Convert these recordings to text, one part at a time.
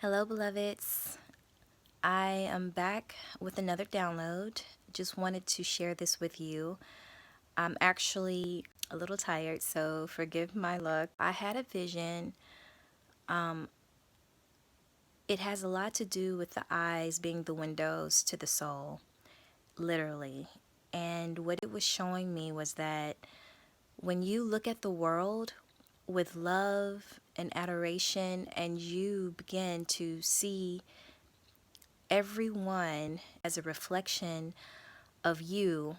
Hello, beloveds. I am back with another download. Just wanted to share this with you. I'm actually a little tired, so forgive my look. I had a vision. Um, it has a lot to do with the eyes being the windows to the soul, literally. And what it was showing me was that when you look at the world with love and adoration, and you begin to see everyone as a reflection of you,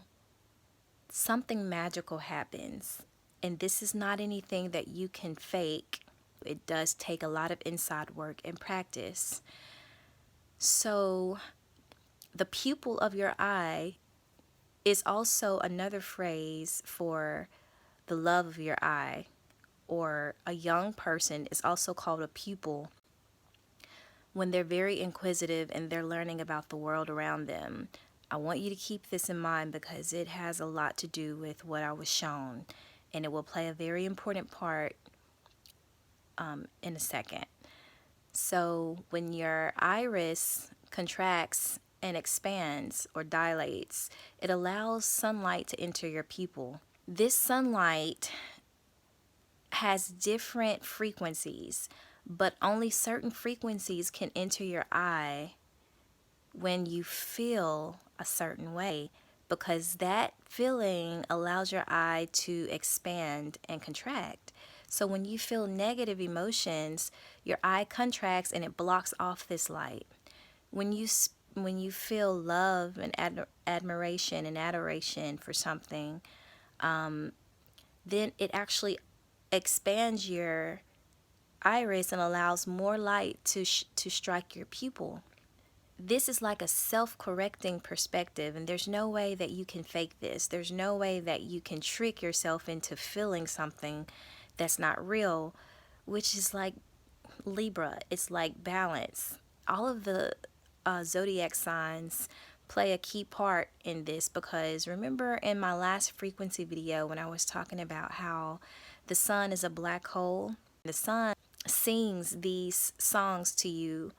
something magical happens. And this is not anything that you can fake. It does take a lot of inside work and practice. So, the pupil of your eye is also another phrase for the love of your eye, or a young person is also called a pupil when they're very inquisitive and they're learning about the world around them. I want you to keep this in mind because it has a lot to do with what I was shown, and it will play a very important part in a second. So, when your iris contracts and expands or dilates, it allows sunlight to enter your pupil. This sunlight has different frequencies, but only certain frequencies can enter your eye when you feel a certain way, because that feeling allows your eye to expand and contract. So when you feel negative emotions, your eye contracts and it blocks off this light. When you feel love and admiration and adoration for something, then it actually expands your iris and allows more light to strike your pupil. This is like a self-correcting perspective, and there's no way that you can fake this. There's no way that you can trick yourself into feeling something that's not real, which is like Libra. It's like balance. All of the zodiac signs play a key part in this, because remember in my last frequency video when I was talking about how the sun is a black hole? The sun sings these songs to you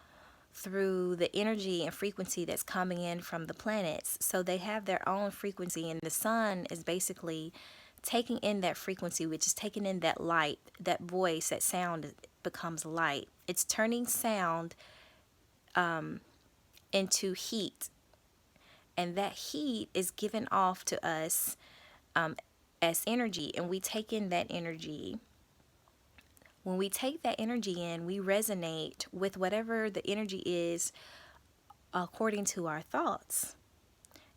through the energy and frequency that's coming in from the planets. So they have their own frequency, and the sun is basically taking in that frequency, which is taking in that light, that voice, that sound becomes light. It's turning sound into heat, and that heat is given off to us as energy, and we take in that energy. When we take that energy in, we resonate with whatever the energy is according to our thoughts.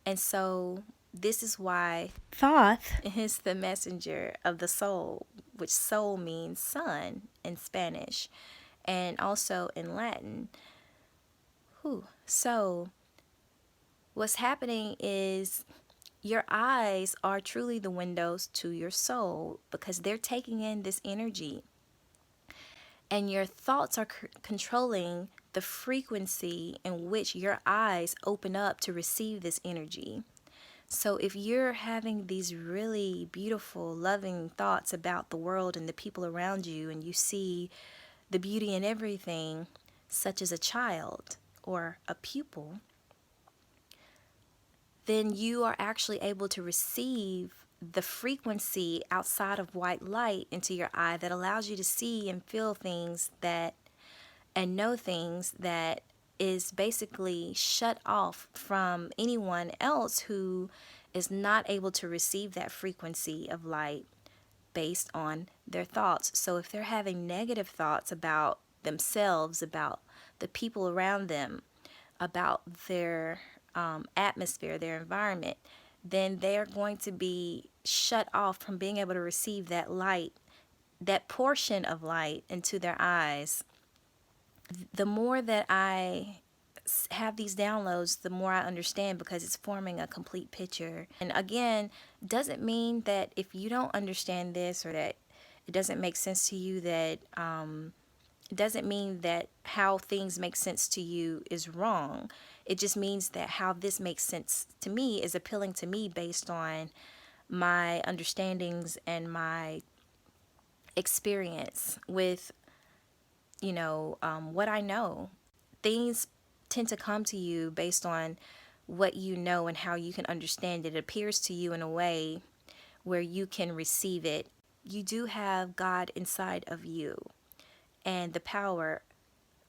And so this is why thought is the messenger of the soul, which soul means sun in Spanish and also in Latin. So what's happening is your eyes are truly the windows to your soul, because they're taking in this energy, and your thoughts are controlling the frequency in which your eyes open up to receive this energy. So if you're having these really beautiful, loving thoughts about the world and the people around you, and you see the beauty in everything, such as a child or a pupil, then you are actually able to receive the frequency outside of white light into your eye that allows you to see and feel things that, and know things that is basically shut off from anyone else who is not able to receive that frequency of light based on their thoughts. So if they're having negative thoughts about themselves, about the people around them, about their atmosphere, their environment, then they're going to be shut off from being able to receive that light, that portion of light into their eyes. The more that I have these downloads, the more I understand, because it's forming a complete picture. And again, doesn't mean that if you don't understand this, or that it doesn't make sense to you, that it doesn't mean that how things make sense to you is wrong. It just means that how this makes sense to me is appealing to me based on my understandings and my experience with what I know things tend to come to you based on what you know and how you can understand it. It appears to you in a way where you can receive it. You do have God inside of you and the power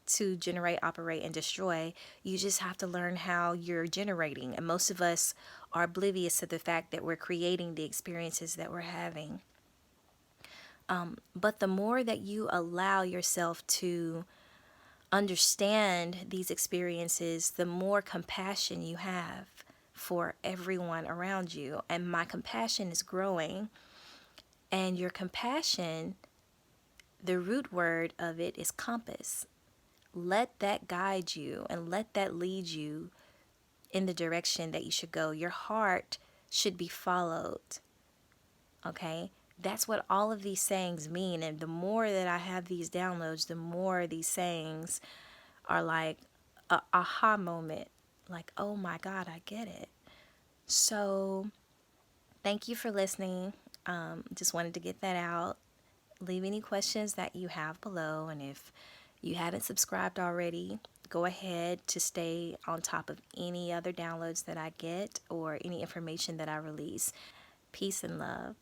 to generate, operate, and destroy. You just have to learn how you're generating. And most of us are oblivious to the fact that we're creating the experiences that we're having. But the more that you allow yourself to understand these experiences, the more compassion you have for everyone around you. And my compassion is growing. And your compassion, the root word of it is compass. Let that guide you and let that lead you in the direction that you should go. Your heart should be followed. Okay? That's what all of these sayings mean. And the more that I have these downloads, the more these sayings are like a aha moment. Like, oh my God, I get it. So thank you for listening. Just wanted to get that out. Leave any questions that you have below. And if you haven't subscribed already, go ahead to stay on top of any other downloads that I get or any information that I release. Peace and love.